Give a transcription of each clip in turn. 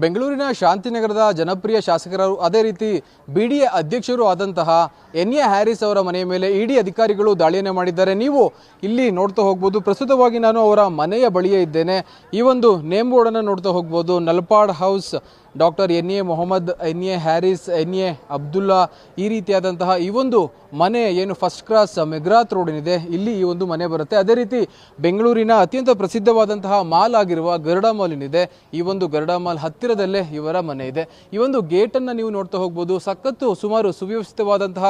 ಬೆಂಗಳೂರಿನ ಶಾಂತಿನಗರದ ಜನಪ್ರಿಯ ಶಾಸಕರು ಅದೇ ರೀತಿ ಬಿಡಿಎ ಅಧ್ಯಕ್ಷರು ಆದಂತಹ ಎನ್ಎ ಹ್ಯಾರಿಸ್ ಅವರ ಮನೆಯ ಮೇಲೆ ಇಡಿ ಅಧಿಕಾರಿಗಳು ದಾಳಿಯನ್ನು ಮಾಡಿದ್ದಾರೆ. ನೀವು ಇಲ್ಲಿ ನೋಡ್ತಾ ಹೋಗ್ಬೋದು. ಪ್ರಸ್ತುತವಾಗಿ ನಾನು ಅವರ ಮನೆಯ ಬಳಿಯೇ ಇದ್ದೇನೆ. ಈ ಒಂದು ನೇಮ್ ಬೋರ್ಡ್ ಅನ್ನು ನೋಡ್ತಾ ಹೋಗ್ಬೋದು. Nalpad house, doctor N A Mohammed, N A Harris, N A Abdullah, ಈ ರೀತಿಯಾದಂತಹ ಈ ಒಂದು ಮನೆ ಏನು ಫಸ್ಟ್ ಕ್ರಾಸ್ ಮೆಗ್ರಾತ್ ರೋಡ್ ಏನಿದೆ ಇಲ್ಲಿ ಈ ಒಂದು ಮನೆ ಬರುತ್ತೆ. ಅದೇ ರೀತಿ ಬೆಂಗಳೂರಿನ ಅತ್ಯಂತ ಪ್ರಸಿದ್ಧವಾದಂತಹ ಮಾಲ್ ಆಗಿರುವ ಗರುಡ ಮಾಲ್ ಏನಿದೆ, ಈ ಒಂದು ಗರುಡ ಮಾಲ್ ಹತ್ತಿರದಲ್ಲೇ ಇವರ ಮನೆ ಇದೆ. ಈ ಒಂದು ಗೇಟ್ ಅನ್ನ ನೀವು ನೋಡ್ತಾ ಹೋಗ್ಬೋದು. ಸಖತ್ತು ಸುಮಾರು ಸುವ್ಯವಸ್ಥಿತವಾದಂತಹ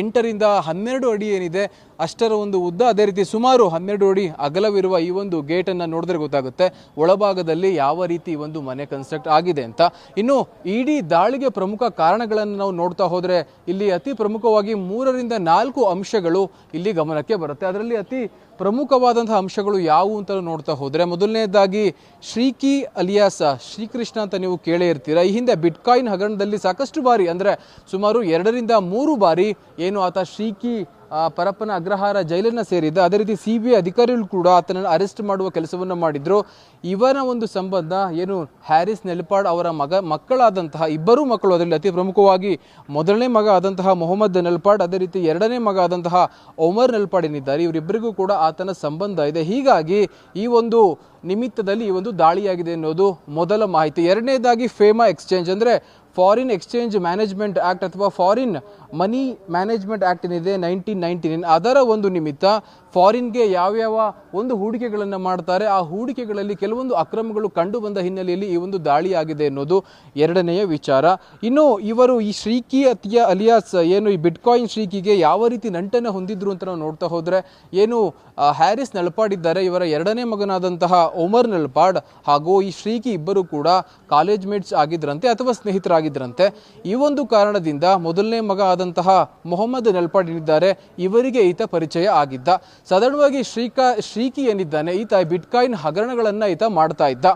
8 ರಿಂದ 12 ಅಡಿ ಏನಿದೆ ಅಷ್ಟರ ಒಂದು ಉದ್ದ, ಅದೇ ರೀತಿ ಸುಮಾರು 12 ಅಡಿ ಅಗಲವಿರುವ ಈ ಒಂದು ಗೇಟ್ ಅನ್ನ ನೋಡಿದ್ರೆ ಗೊತ್ತಾಗುತ್ತೆ ಒಳಭಾಗದಲ್ಲಿ ಯಾವ ರೀತಿ ಒಂದು ಮನೆ ಕನ್ಸ್ಟ್ರಕ್ಟ್ ಆಗಿದೆ ಅಂತ. ಇನ್ನು ಇಡೀ ದಾಳಿಗೆ ಪ್ರಮುಖ ಕಾರಣಗಳನ್ನು ನಾವು ನೋಡ್ತಾ ಹೋದ್ರೆ ಇಲ್ಲಿ ಅತಿ ಪ್ರಮುಖವಾಗಿ 3 ರಿಂದ 4 ಅಂಶಗಳು ಇಲ್ಲಿ ಗಮನಕ್ಕೆ ಬರುತ್ತೆ. ಅದರಲ್ಲಿ ಅತಿ ಪ್ರಮುಖವಾದಂತಹ ಅಂಶಗಳು ಯಾವುವು ಅಂತ ನೋಡ್ತಾ ಹೋದ್ರೆ, ಮೊದಲನೇದಾಗಿ ಶ್ರೀಕಿ ಅಲಿಯಾಸ್ ಶ್ರೀಕೃಷ್ಣ ಅಂತ ನೀವು ಕೇಳೇ ಇರ್ತೀರಾ. ಈ ಹಿಂದೆ ಬಿಟ್ಕಾಯಿನ್ ಹಗರಣದಲ್ಲಿ ಸಾಕಷ್ಟು ಬಾರಿ, ಅಂದ್ರೆ ಸುಮಾರು 2 ರಿಂದ 3 ಬಾರಿ ಏನು ಆತ ಶ್ರೀಕಿ ಪರಪ್ಪನ ಅಗ್ರಹಾರ ಜೈಲನ್ನ ಸೇರಿದ್ದ. ಅದೇ ರೀತಿ CBI ಅಧಿಕಾರಿಗಳು ಕೂಡ ಆತನನ್ನು ಅರೆಸ್ಟ್ ಮಾಡುವ ಕೆಲಸವನ್ನು ಮಾಡಿದ್ರು. ಇವನ ಒಂದು ಸಂಬಂಧ ಏನು ಹ್ಯಾರಿಸ್ ನೆಲ್ಪಾಡ್ ಅವರ ಮಕ್ಕಳಾದಂತಹ 2 ಮಕ್ಕಳು, ಅದರಲ್ಲಿ ಅತಿ ಪ್ರಮುಖವಾಗಿ ಮೊದಲನೇ ಮಗ ಆದಂತಹ ಮೊಹಮ್ಮದ್ ನೆಲ್ಪಾಡ್, ಅದೇ ರೀತಿ 2ನೇ ಮಗ ಆದಂತಹ ಒಮರ್ ನೆಲ್ಪಾಡ್ ಏನಿದ್ದಾರೆ, ಇವರಿಬ್ಬರಿಗೂ ಕೂಡ ಆತನ ಸಂಬಂಧ ಇದೆ. ಹೀಗಾಗಿ ಈ ಒಂದು ನಿಮಿತ್ತದಲ್ಲಿ ಈ ಒಂದು ದಾಳಿಯಾಗಿದೆ ಅನ್ನೋದು ಮೊದಲ ಮಾಹಿತಿ. ಎರಡನೇದಾಗಿ ಫೇಮಾ ಎಕ್ಸ್ಚೇಂಜ್, ಅಂದ್ರೆ ಫಾರಿನ್ ಎಕ್ಸ್ಚೇಂಜ್ ಮ್ಯಾನೇಜ್ಮೆಂಟ್ ಆಕ್ಟ್ ಅಥವಾ ಫಾರಿನ್ ಮನಿ ಮ್ಯಾನೇಜ್ಮೆಂಟ್ ಆಕ್ಟ್ ಏನಿದೆ 1999, ಅದರ ಒಂದು ನಿಮಿತ್ತ ಫಾರಿನ್ಗೆ ಯಾವ್ಯಾವ ಒಂದು ಹೂಡಿಕೆಗಳನ್ನು ಮಾಡ್ತಾರೆ, ಆ ಹೂಡಿಕೆಗಳಲ್ಲಿ ಕೆಲವೊಂದು ಅಕ್ರಮಗಳು ಕಂಡು ಬಂದ ಹಿನ್ನೆಲೆಯಲ್ಲಿ ಈ ಒಂದು ದಾಳಿ ಆಗಿದೆ ಅನ್ನೋದು ಎರಡನೆಯ ವಿಚಾರ. ಇನ್ನು ಇವರು ಈ ಶ್ರೀಕಿ ಅಲಿಯಾಸ್ ಏನು ಈ ಬಿಟ್ಕಾಯಿನ್ ಶ್ರೀಕಿಗೆ ಯಾವ ರೀತಿ ನಂಟನ್ನು ಹೊಂದಿದ್ರು ಅಂತ ನಾವು ನೋಡ್ತಾ ಹೋದ್ರೆ, ಏನು ಹ್ಯಾರಿಸ್ ನೆಲ್ಪಾಡ್ ಇದ್ದಾರೆ, ಇವರ 2ನೇ ಮಗನಾದಂತಹ ಒಮರ್ ನೆಲ್ಪಾಡ್ ಹಾಗೂ ಈ ಶ್ರೀಕಿ ಇಬ್ಬರು ಕೂಡ ಕಾಲೇಜ್ ಮೇಟ್ಸ್ ಆಗಿದ್ರಂತೆ ಅಥವಾ ಸ್ನೇಹಿತರಾಗಿದ್ರಂತೆ. ಈ ಒಂದು ಕಾರಣದಿಂದ ಮೊದಲನೇ ಮಗ ಆದಂತಹ ಮೊಹಮ್ಮದ್ ನೆಲ್ಪಾಡ್ ಏನಿದ್ದಾರೆ, ಇವರಿಗೆ ಈತ ಪರಿಚಯ ಆಗಿದ್ದ. ಸಾಧಾರಣವಾಗಿ ಶ್ರೀಕಿ ಏನಿದ್ದಾನೆ, ಈತ ಬಿಟ್ಕಾಯಿನ್ ಹಗರಣಗಳನ್ನ ಈತ ಮಾಡ್ತಾ ಇದ್ದ.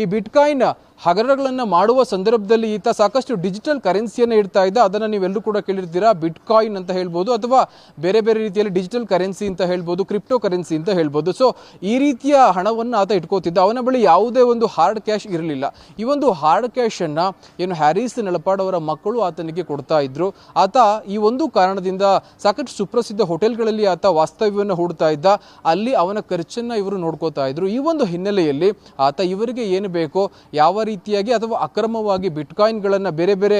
ಈ ಬಿಟ್ಕಾಯಿನ್ ಹಗರಣಗಳನ್ನು ಮಾಡುವ ಸಂದರ್ಭದಲ್ಲಿ ಈತ ಸಾಕಷ್ಟು ಡಿಜಿಟಲ್ ಕರೆನ್ಸಿಯನ್ನು ಇಡ್ತಾ ಇದ್ದ. ಅದನ್ನು ನೀವೆಲ್ಲರೂ ಕೂಡ ಕೇಳಿರ್ತೀರಾ. ಬಿಟ್ಕಾಯಿನ್ ಅಂತ ಹೇಳ್ಬೋದು ಅಥವಾ ಬೇರೆ ಬೇರೆ ರೀತಿಯಲ್ಲಿ ಡಿಜಿಟಲ್ ಕರೆನ್ಸಿ ಅಂತ ಹೇಳ್ಬೋದು, ಕ್ರಿಪ್ಟೋ ಕರೆನ್ಸಿ ಅಂತ ಹೇಳ್ಬೋದು. ಸೊ ಈ ರೀತಿಯ ಹಣವನ್ನು ಆತ ಇಟ್ಕೋತಿದ್ದ. ಅವನ ಬಳಿ ಯಾವುದೇ ಒಂದು ಹಾರ್ಡ್ ಕ್ಯಾಶ್ ಇರಲಿಲ್ಲ. ಈ ಒಂದು ಹಾರ್ಡ್ ಕ್ಯಾಶ್ ಅನ್ನ ಏನು ಹ್ಯಾರಿಸ್ ನೆಲ್ಪಾಡ್ ಅವರ ಮಕ್ಕಳು ಆತನಿಗೆ ಕೊಡ್ತಾ ಇದ್ರು. ಆತ ಈ ಒಂದು ಕಾರಣದಿಂದ ಸಾಕಷ್ಟು ಸುಪ್ರಸಿದ್ಧ ಹೋಟೆಲ್ಗಳಲ್ಲಿ ಆತ ವಾಸ್ತವ್ಯವನ್ನು ಹೂಡ್ತಾ ಇದ್ದ. ಅಲ್ಲಿ ಅವನ ಖರ್ಚನ್ನ ಇವರು ನೋಡ್ಕೋತಾ ಇದ್ರು. ಈ ಒಂದು ಹಿನ್ನೆಲೆಯಲ್ಲಿ ಆತ ಇವರಿಗೆ ಏನು ಬೇಕೋ ಯಾವ ರೀತಿಯಾಗಿ ಅಥವಾ ಅಕ್ರಮವಾಗಿ ಬಿಟ್ಕಾಯಿನ್ಗಳನ್ನು ಬೇರೆ ಬೇರೆ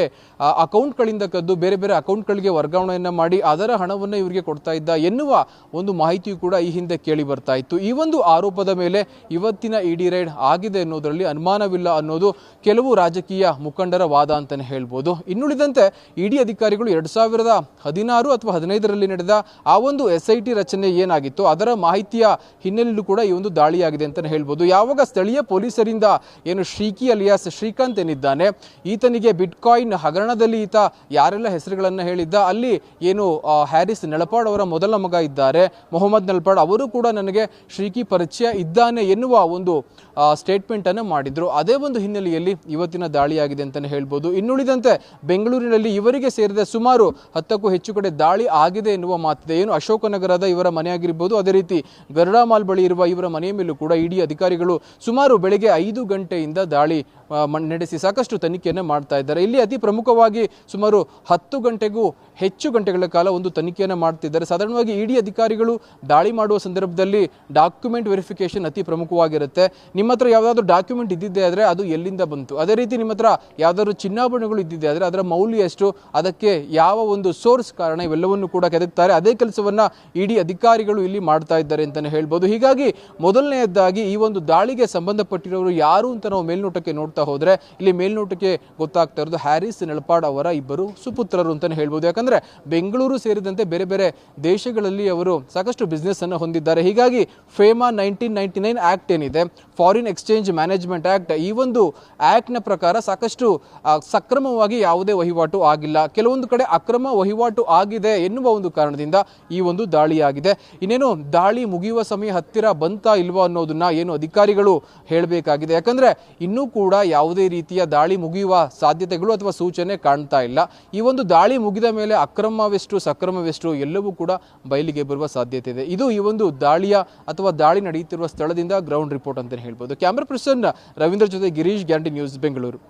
ಅಕೌಂಟ್ಗಳಿಂದ ಕದ್ದು ಬೇರೆ ಬೇರೆ ಅಕೌಂಟ್ಗಳಿಗೆ ವರ್ಗಾವಣೆಯನ್ನು ಮಾಡಿ ಅದರ ಹಣವನ್ನು ಇವರಿಗೆ ಕೊಡ್ತಾ ಇದ್ದ ಎನ್ನುವ ಒಂದು ಮಾಹಿತಿಯು ಕೂಡ ಈ ಹಿಂದೆ ಕೇಳಿ ಬರ್ತಾ ಇತ್ತು. ಈ ಒಂದು ಆರೋಪದ ಮೇಲೆ ಇವತ್ತಿನ ಇಡಿ ರೈಡ್ ಆಗಿದೆ ಅನ್ನೋದರಲ್ಲಿ ಅನುಮಾನವಿಲ್ಲ ಅನ್ನೋದು ಕೆಲವು ರಾಜಕೀಯ ಮುಖಂಡರ ವಾದ ಅಂತಾನೆ ಹೇಳ್ಬೋದು. ಇನ್ನುಳಿದಂತೆ ಇಡಿ ಅಧಿಕಾರಿಗಳು 2016 ಅಥವಾ 2015ರಲ್ಲಿ ನಡೆದ ಆ ಒಂದು SIT ರಚನೆ ಏನಾಗಿತ್ತು ಅದರ ಮಾಹಿತಿಯ ಹಿನ್ನೆಲೆಯಲ್ಲೂ ಕೂಡ ಈ ಒಂದು ದಾಳಿಯಾಗಿದೆ ಅಂತಾನೆ ಹೇಳ್ಬೋದು. ಯಾವಾಗ ಸ್ಥಳೀಯ ಪೊಲೀಸರಿಂದ ಏನು ಶ್ರೀಕಿ ಅಲಿಯಾಸ್ ಶ್ರೀಕಾಂತ್ ಏನಿದ್ದಾನೆ, ಈತನಿಗೆ ಬಿಟ್ಕಾಯಿನ್ ಹಗರಣದಲ್ಲಿ ಈತ ಯಾರೆಲ್ಲ ಹೆಸರುಗಳನ್ನು ಹೇಳಿದ್ದ, ಅಲ್ಲಿ ಏನು ಹ್ಯಾರಿಸ್ ನೆಲ್ಪಾಡ್ ಅವರ ಮೊದಲ ಮಗ ಇದ್ದಾರೆ ಮೊಹಮ್ಮದ್ ನೆಲ್ಪಾಡ್, ಅವರು ಕೂಡ ನನಗೆ ಶ್ರೀಕಿ ಪರಿಚಯ ಇದ್ದಾನೆ ಎನ್ನುವ ಒಂದು ಸ್ಟೇಟ್ಮೆಂಟ್ ಅನ್ನು ಮಾಡಿದ್ರು. ಅದೇ ಒಂದು ಹಿನ್ನೆಲೆಯಲ್ಲಿ ಇವತ್ತಿನ ದಾಳಿಯಾಗಿದೆ ಅಂತಾನೆ ಹೇಳ್ಬೋದು. ಇನ್ನುಳಿದಂತೆ ಬೆಂಗಳೂರಿನಲ್ಲಿ ಇವರಿಗೆ ಸೇರಿದ ಸುಮಾರು 10ಕ್ಕೂ ಹೆಚ್ಚು ಕಡೆ ದಾಳಿ ಆಗಿದೆ ಎನ್ನುವ ಮಾತಿದೆ. ಏನು ಅಶೋಕನಗರದ ಇವರ ಮನೆ ಆಗಿರ್ಬೋದು, ಅದೇ ರೀತಿ ಗರುಡ ಮಾಲ್ ಬಳಿ ಇರುವ ಇವರ ಮನೆಯ ಮೇಲೂ ಕೂಡ ಇಡಿ ಅಧಿಕಾರಿಗಳು ಸುಮಾರು ಬೆಳಗ್ಗೆ 5 ಗಂಟೆಯಿಂದ ದಾಳಿ ನಡೆಸಿ ಸಾಕಷ್ಟು ತನಿಖೆಯನ್ನು ಮಾಡ್ತಾ ಇದ್ದಾರೆ. ಇಲ್ಲಿ ಅತಿ ಪ್ರಮುಖವಾಗಿ ಸುಮಾರು 10 ಗಂಟೆಗೂ ಹೆಚ್ಚು ಗಂಟೆಗಳ ಕಾಲ ಒಂದು ತನಿಖೆಯನ್ನು ಮಾಡ್ತಿದ್ದಾರೆ. ಸಾಧಾರಣವಾಗಿ ಇಡಿ ಅಧಿಕಾರಿಗಳು ದಾಳಿ ಮಾಡುವ ಸಂದರ್ಭದಲ್ಲಿ ಡಾಕ್ಯುಮೆಂಟ್ ವೆರಿಫಿಕೇಶನ್ ಅತಿ ಪ್ರಮುಖವಾಗಿರುತ್ತೆ. ನಿಮ್ಮ ಹತ್ರ ಯಾವುದಾದ್ರೂ ಡಾಕ್ಯುಮೆಂಟ್ ಇದ್ದಿದ್ದೆ ಆದರೆ ಅದು ಎಲ್ಲಿಂದ ಬಂತು, ಅದೇ ರೀತಿ ನಿಮ್ಮ ಹತ್ರ ಯಾವುದಾದ್ರೂ ಚಿನ್ನಾಭರಣಗಳು ಇದ್ದಿದ್ದೆ ಆದರೆ ಅದರ ಮೌಲ್ಯ ಎಷ್ಟು, ಅದಕ್ಕೆ ಯಾವ ಒಂದು ಸೋರ್ಸ್ ಕಾರಣ, ಇವೆಲ್ಲವನ್ನು ಕೂಡ ಕೆದಕ್ತಾರೆ. ಅದೇ ಕೆಲಸವನ್ನ ಇಡಿ ಅಧಿಕಾರಿಗಳು ಇಲ್ಲಿ ಮಾಡ್ತಾ ಇದ್ದಾರೆ ಅಂತಾನೆ ಹೇಳ್ಬೋದು. ಹೀಗಾಗಿ ಮೊದಲನೆಯದಾಗಿ ಈ ಒಂದು ದಾಳಿಗೆ ಸಂಬಂಧಪಟ್ಟಿರೋರು ಯಾರು ಅಂತ ನಾವು ಮೇಲ್ನೋಟಕ್ಕೆ ನೋಡ್ತಾ ಹೋದ್ರೆ ಇಲ್ಲಿ ಮೇಲ್ನೋಟಕ್ಕೆ ಗೊತ್ತಾಗ್ತಾ ಇರೋದು ಹ್ಯಾರಿಸ್ ನೆಲ್ಪಾಡ್ ಅವರ 2 ಸುಪುತ್ರರು ಅಂತಾನೆ ಹೇಳ್ಬೋದು. ಯಾಕಂದ್ರೆ ಬೆಂಗಳೂರು ಸೇರಿದಂತೆ ಬೇರೆ ಬೇರೆ ದೇಶಗಳಲ್ಲಿ ಅವರು ಸಾಕಷ್ಟು ಬಿಸ್ನೆಸ್ ಅನ್ನು ಹೊಂದಿದ್ದಾರೆ. ಹೀಗಾಗಿ ಫೇಮಾ 1999 ಆಕ್ಟ್ ಏನಿದೆ, ಫಾರಿನ್ ಎಕ್ಸ್ಚೇಂಜ್ ಮ್ಯಾನೇಜ್ಮೆಂಟ್ ಆಕ್ಟ್, ಈ ಒಂದು ಆಕ್ಟ್ ನ ಪ್ರಕಾರ ಸಾಕಷ್ಟು ಸಕ್ರಮವಾಗಿ ಯಾವುದೇ ವಹಿವಾಟು ಆಗಿಲ್ಲ, ಕೆಲವೊಂದು ಕಡೆ ಅಕ್ರಮ ವಹಿವಾಟು ಆಗಿದೆ ಎನ್ನುವ ಒಂದು ಕಾರಣದಿಂದ ಈ ಒಂದು ದಾಳಿಯಾಗಿದೆ. ಇನ್ನೇನು ದಾಳಿ ಮುಗಿಯುವ ಸಮಯ ಹತ್ತಿರ ಬಂತಾ ಇಲ್ವಾ ಅನ್ನೋದನ್ನ ಏನು ಅಧಿಕಾರಿಗಳು ಹೇಳಬೇಕಾಗಿದೆ. ಯಾಕಂದ್ರೆ ಇನ್ನೂ ಕೂಡ ಯಾವುದೇ ರೀತಿಯ ದಾಳಿ ಮುಗಿಯುವ ಸಾಧ್ಯತೆಗಳು ಅಥವಾ ಸೂಚನೆ ಕಾಣ್ತಾ ಇಲ್ಲ. ಈ ಒಂದು ದಾಳಿ ಮುಗಿದ ಮೇಲೆ ಅಕ್ರಮವೆಷ್ಟು ಸಕ್ರಮವೆಷ್ಟು ಎಲ್ಲವೂ ಕೂಡ ಬಯಲಿಗೆ ಬರುವ ಸಾಧ್ಯತೆ ಇದೆ. ಇದು ಈ ಒಂದು ದಾಳಿಯ ಅಥವಾ ದಾಳಿ ನಡೆಯುತ್ತಿರುವ ಸ್ಥಳದಿಂದ ಗ್ರೌಂಡ್ ರಿಪೋರ್ಟ್ ಅಂತ ಹೇಳ್ಬೋದು. ಕ್ಯಾಮರಾ ಪರ್ಸನ್ ರವೀಂದ್ರ ಜೊತೆ ಗಿರೀಶ್, ಗ್ಯಾರಂಟಿ ನ್ಯೂಸ್, ಬೆಂಗಳೂರು.